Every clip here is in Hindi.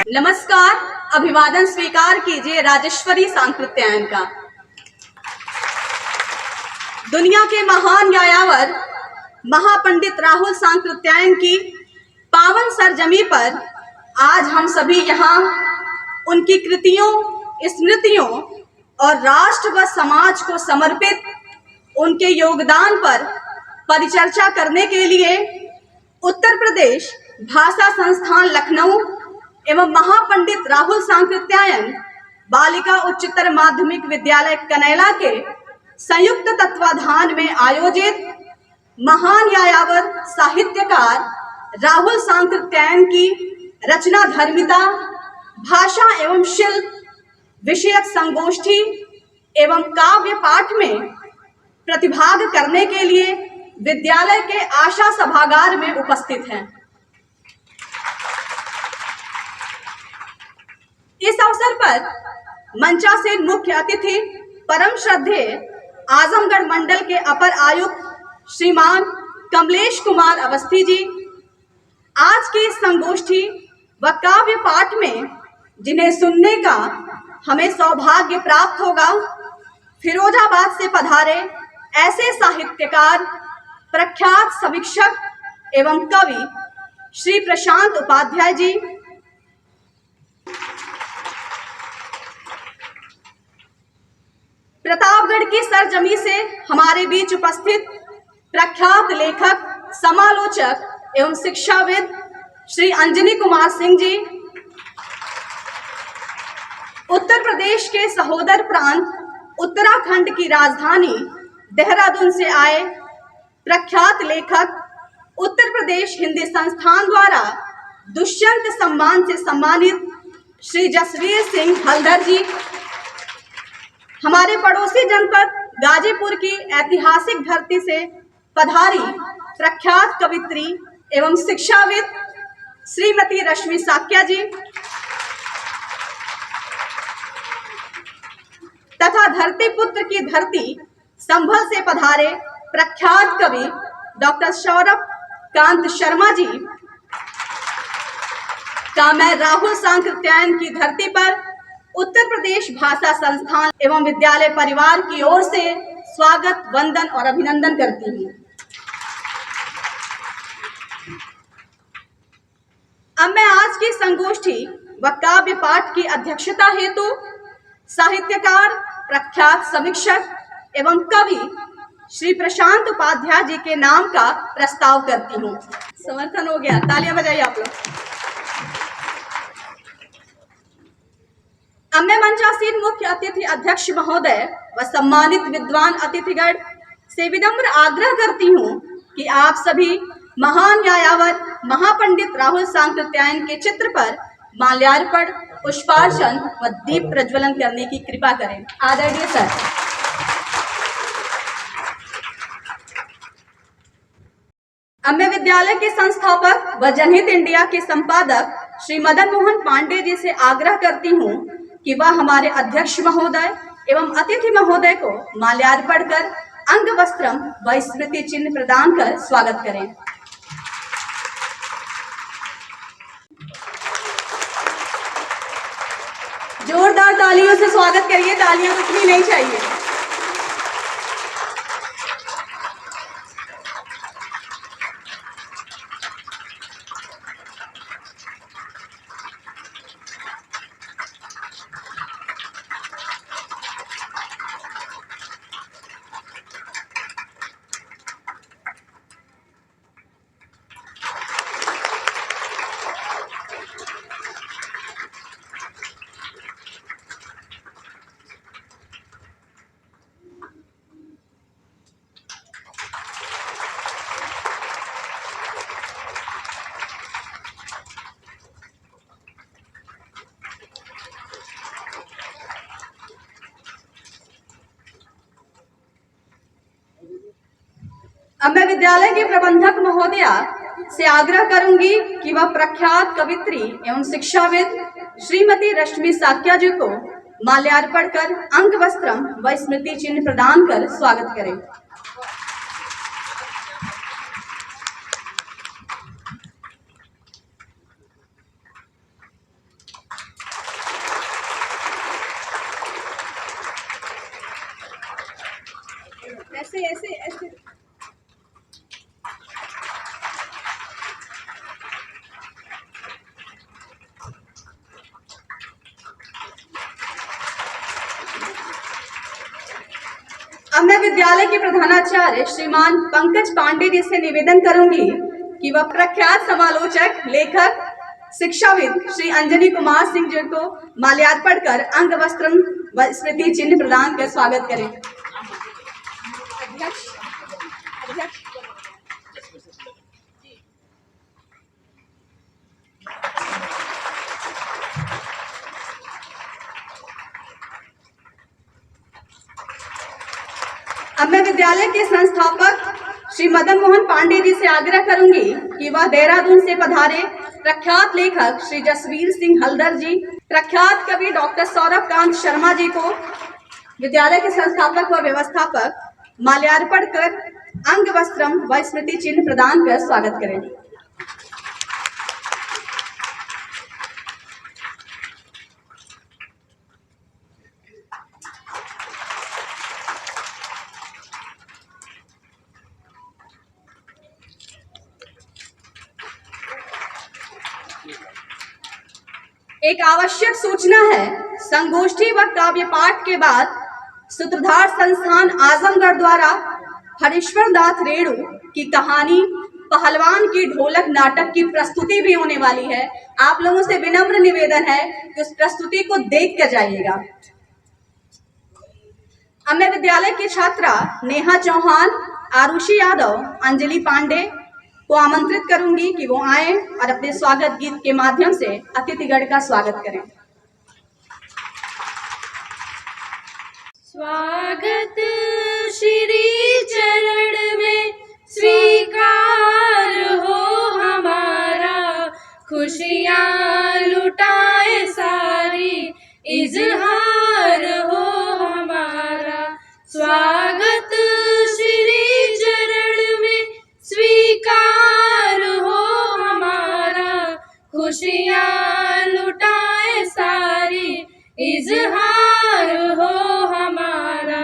नमस्कार, अभिवादन स्वीकार कीजिए राजेश्वरी सांकृत्यायन का। दुनिया के महान यायावर महापंडित राहुल सांकृत्यायन की पावन सरजमी पर आज हम सभी यहाँ उनकी कृतियों, स्मृतियों और राष्ट्र व समाज को समर्पित उनके योगदान पर परिचर्चा करने के लिए उत्तर प्रदेश भाषा संस्थान लखनऊ एवं महापंडित राहुल सांकृत्यायन बालिका उच्चतर माध्यमिक विद्यालय कनैला के संयुक्त तत्वाधान में आयोजित महान यायावर साहित्यकार राहुल सांकृत्यायन की रचना धर्मिता, भाषा एवं शिल्प विषयक संगोष्ठी एवं काव्य पाठ में प्रतिभाग करने के लिए विद्यालय के आशा सभागार में उपस्थित हैं। इस अवसर पर मंचासीन मुख्य अतिथि परम श्रद्धेय आजमगढ़ मंडल के अपर आयुक्त श्रीमान कमलेश कुमार अवस्थी जी, आज की इस संगोष्ठी व काव्य पाठ में जिन्हें सुनने का हमें सौभाग्य प्राप्त होगा, फिरोजाबाद से पधारे ऐसे साहित्यकार, प्रख्यात समीक्षक एवं कवि श्री प्रशांत उपाध्याय जी, प्रतापगढ़ की सरजमी से हमारे बीच उपस्थित प्रख्यात लेखक, समालोचक एवं शिक्षाविद श्री अंजनी कुमार सिंह जी, उत्तर प्रदेश के सहोदर प्रांत उत्तराखंड की राजधानी देहरादून से आए प्रख्यात लेखक, उत्तर प्रदेश हिंदी संस्थान द्वारा दुष्यंत सम्मान से सम्मानित श्री जसवीर सिंह हल्दर जी, हमारे पड़ोसी जनपद गाजीपुर की ऐतिहासिक धरती से पधारी प्रख्यात कवित्री एवं शिक्षाविद श्रीमती रश्मि साक्या जी, तथा धरती पुत्र की धरती संभल से पधारे प्रख्यात कवि डॉक्टर सौरभ कांत शर्मा जी का मैं राहुल सांकृत्यायन की धरती पर उत्तर प्रदेश भाषा संस्थान एवं विद्यालय परिवार की ओर से स्वागत, वंदन और अभिनंदन करती हूँ। अब मैं आज की संगोष्ठी व काव्य पाठ की अध्यक्षता हेतु साहित्यकार, प्रख्यात समीक्षक एवं कवि श्री प्रशांत उपाध्याय जी के नाम का प्रस्ताव करती हूँ। समर्थन हो गया, तालियां बजाइए आप लोग। अब मैं मंचासीन मुख्य अतिथि अध्यक्ष महोदय व सम्मानित विद्वान अतिथिगण से विनम्र आग्रह करती हूँ कि आप सभी महान यायावर महापंडित राहुल सांकृत्यायन के चित्र पर माल्यार्पण, पुष्पार्चन व दीप प्रज्वलन करने की कृपा करें। आदरणीय सर। अब मैं विद्यालय के संस्थापक व जनहित इंडिया के संपादक श्री मदन मोहन पांडे जी से आग्रह करती हूँ कि वह हमारे अध्यक्ष महोदय एवं अतिथि महोदय को माल्यार्पण कर अंग वस्त्रम व स्मृति चिन्ह प्रदान कर स्वागत करें। जोरदार तालियों से स्वागत करिए, तालियां रुकनी नहीं चाहिए। अब मैं विद्यालय के प्रबंधक महोदया से आग्रह करूंगी कि वह प्रख्यात कवित्री एवं शिक्षाविद श्रीमती रश्मि साक्या जी को माल्यार्पण कर अंग वस्त्रम व स्मृति चिन्ह प्रदान कर स्वागत करें। अब मैं विद्यालय के प्रधानाचार्य श्रीमान पंकज पांडे जी से निवेदन करूंगी कि वह प्रख्यात समालोचक, लेखक, शिक्षाविद श्री अंजनी कुमार सिंह जी को माल्यार्पण कर अंग वस्त्र व स्मृति चिन्ह प्रदान कर स्वागत करें। अब मैं विद्यालय के संस्थापक श्री मदन मोहन पांडे जी से आग्रह करूंगी कि वह देहरादून से पधारे प्रख्यात लेखक श्री जसवीर सिंह हल्दर जी, प्रख्यात कवि डॉक्टर सौरभ कांत शर्मा जी को विद्यालय के संस्थापक व व्यवस्थापक माल्यार्पण कर अंग वस्त्रम व स्मृति चिन्ह प्रदान कर स्वागत करें। एक आवश्यक सूचना है, संगोष्ठी व काव्य पाठ के बाद सूत्रधार संस्थान आजमगढ़ द्वारा हरीश्वर दास रेणु की कहानी पहलवान की ढोलक नाटक की प्रस्तुति भी होने वाली है। आप लोगों से विनम्र निवेदन है कि उस प्रस्तुति को देख कर जाइएगा। अब मैं विद्यालय की छात्रा नेहा चौहान, आरुषि यादव, अंजलि पांडे को आमंत्रित करूंगी कि वो आए और अपने स्वागत गीत के माध्यम से अतिथिगण का स्वागत करें। स्वागत श्री चरण में स्वीकार हो हमारा, खुशियाँ लुटाए सारी इजहार हो हमारा। स्वागत श्री चरण में स्वीकार हो हमारा, खुशियाँ लुटाए सारी इजहार हो हमारा।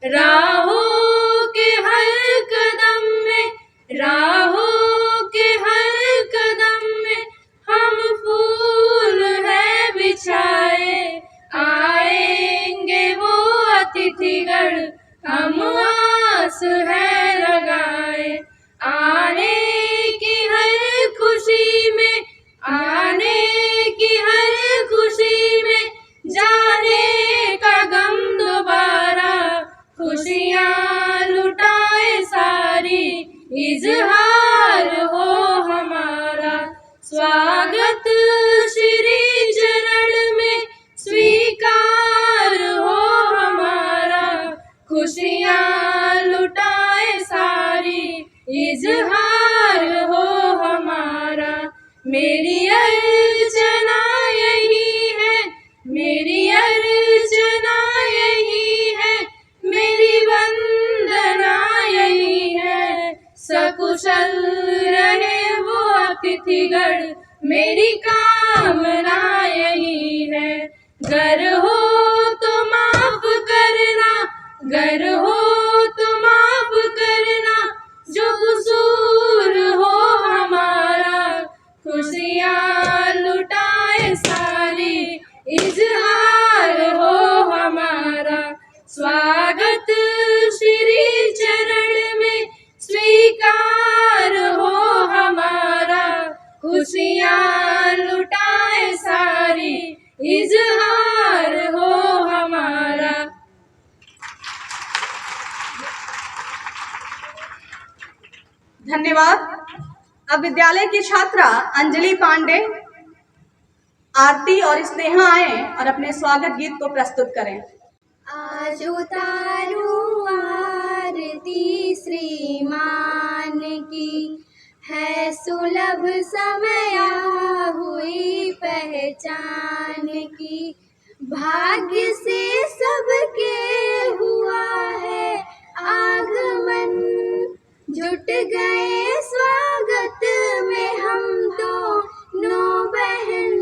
राहों के हर कदम में, राहों के हर कदम में हम फूल है बिछाए, आएंगे वो अतिथिगण हम आस है लगाए। आने की हर खुशी में, आने की हर खुशी में जाने का गम दोबारा, खुशियाँ लुटाए सारी इजहार हो हमारा। स्वागत श्री चरण में स्वीकार हो हमारा, खुशियाँ लुटाए सारी इजहार हो हमारा। मेरी अर्चना यही है, मेरी अर्चना यही है, मेरी वंदना यही है, सकुशल रहे वो अतिथिगण मेरी कामना यही है। गर हो तो माफ करना, गर हो तो माफ करना, जो कसूर हो हमारा, खुशियाँ लुटाए सारी इजहार हो हमारा। स्वागत श्री चरण में स्वीकार हो हमारा, खुशियाँ लुटाए सारी इजहार हो हमारा। धन्यवाद। अब विद्यालय की छात्रा अंजलि पांडे, आरती और स्नेहा आए और अपने स्वागत गीत को प्रस्तुत करें। आज उतारूं आरती श्रीमान की, है सुलभ समया हुई पहचान की। भाग्य से सबके हुआ है आगमन, जुट गए स्वागत में हम दोनों बहन।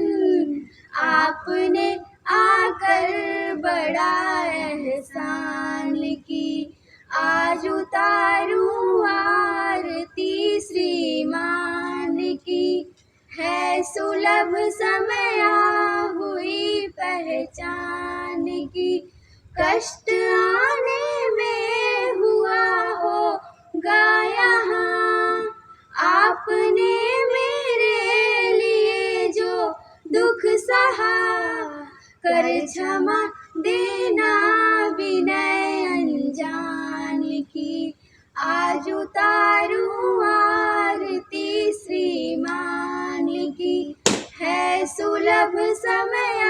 आपने आकर बड़ा एहसान की, आज उतारूं आरती श्रीमान की। है सुलभ समया हुई पहचान की, कष्ट आने में होगा यहाँ। आपने मेरे लिए जो दुख सहा, कर क्षमा देना विनय अनजान की। आज उतारूं आरती श्रीमान की, है सुलभ समय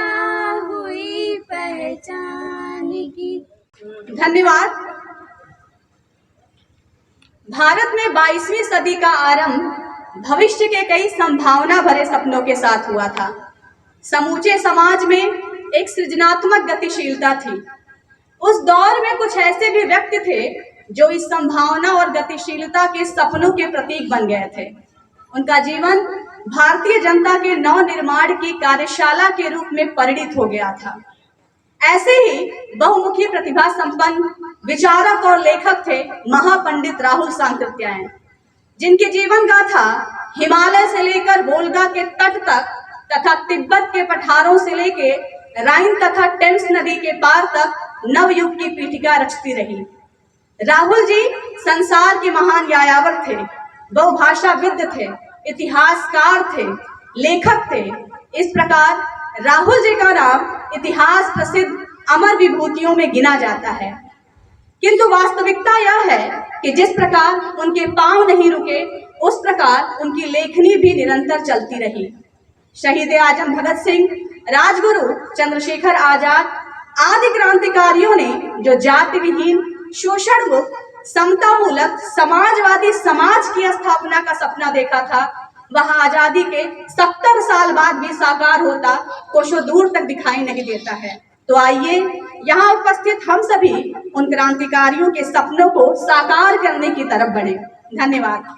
हुई पहचान की। धन्यवाद। भारत में 22वीं सदी का आरंभ भविष्य के कई संभावना भरे सपनों के साथ हुआ था। समूचे समाज में एक सृजनात्मक गतिशीलता थी। उस दौर में कुछ ऐसे भी व्यक्ति थे जो इस संभावना और गतिशीलता के सपनों के प्रतीक बन गए थे। उनका जीवन भारतीय जनता के नव निर्माण की कार्यशाला के रूप में परिणित हो गया था। ऐसे ही बहुमुखी प्रतिभा संपन्न विचारक और लेखक थे महापंडित राहुल सांकृत्यायन, जिनकी जीवन गाथा हिमालय से लेकर वोल्गा के तट तक तथा तिब्बत के पठारों से लेकर राइन तथा टेम्स नदी के पार तक नवयुग की पीठिका रचती रही। राहुल जी संसार के महान यायावर थे, बहुभाषाविद थे, इतिहासकार थे, लेखक थे। इस प्रकार राहुल जी का नाम इतिहास प्रसिद्ध अमर विभूतियों में गिना जाता है। किंतु वास्तविकता यह है कि जिस प्रकार उनके पांव नहीं रुके, उस प्रकार उनकी लेखनी भी निरंतर चलती रही। शहीद आजम भगत सिंह, राजगुरु चंद्रशेखर आजाद आदि क्रांतिकारियों ने जो जाति विहीन, शोषण मुक्त, समता मूलक समाजवादी समाज की स्थापना का सपना देखा था, वह आजादी के 70 साल बाद भी साकार होता कोसों दूर तक दिखाई नहीं देता है। तो आइए यहाँ उपस्थित हम सभी उन क्रांतिकारियों के सपनों को साकार करने की तरफ बढ़े। धन्यवाद।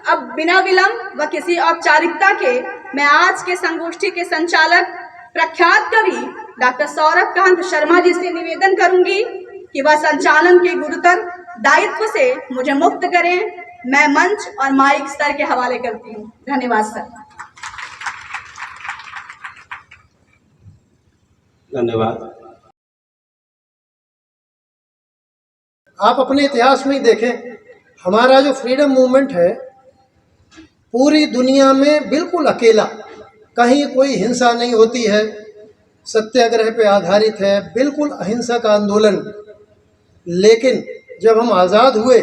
अब बिना विलंब व किसी औपचारिकता के मैं आज के संगोष्ठी के संचालक प्रख्यात कवि डॉक्टर सौरभ कांत शर्मा जी से निवेदन करूंगी कि वह संचालन के गुरुतर दायित्व से मुझे मुक्त करें। मैं मंच और माइक सर के हवाले करती हूँ। धन्यवाद सर। धन्यवाद। आप अपने इतिहास में ही देखें, हमारा जो फ्रीडम मूवमेंट है पूरी दुनिया में बिल्कुल अकेला, कहीं कोई हिंसा नहीं होती है, सत्याग्रह पे आधारित है, बिल्कुल अहिंसक आंदोलन। लेकिन जब हम आज़ाद हुए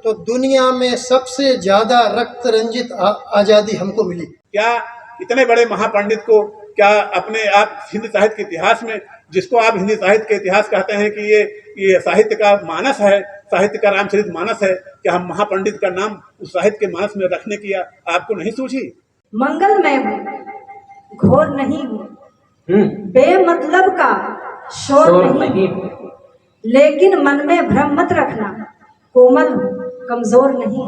तो दुनिया में सबसे ज़्यादा रक्त रंजित आज़ादी हमको मिली। क्या इतने बड़े महापंडित को, क्या अपने आप हिंदी साहित्य के इतिहास में, जिसको आप हिंदी साहित्य के इतिहास कहते हैं कि ये साहित्य का मानस है, साहित्य का रामचरित मानस है, क्या हम महापंडित का नाम उस साहित्य के मानस में रखने की आपको नहीं सूझी? मंगलमय हूँ, घोर नहीं हूँ, बेमतलब का शोर नहीं हूँ, लेकिन मन में भ्रम मत रखना, कोमल हूँ, कमजोर नहीं।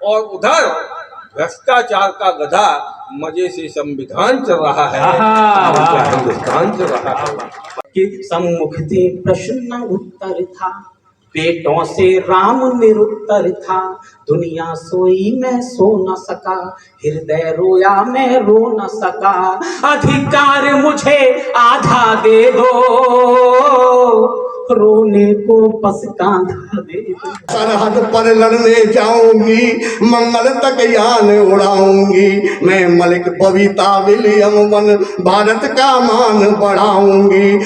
और उधर भ्रष्टाचार का गधा मजे से संविधान चल रहा है, हिंदुस्तान चल रहा है। कि सम्मुख थे प्रश्न उत्तर था, पेटों से राम निरुत्तर था। दुनिया सोई मैं सो न सका, हृदय रोया मैं रो न सका। अधिकार मुझे आधा दे दो, रोने को बस कांधा दे दो। सरहद पर लड़ने जाऊंगी, मंगल तक यान उड़ाऊंगी। मैं मलिक बबीता विलियम वन भारत का मान बढ़ाऊंगी।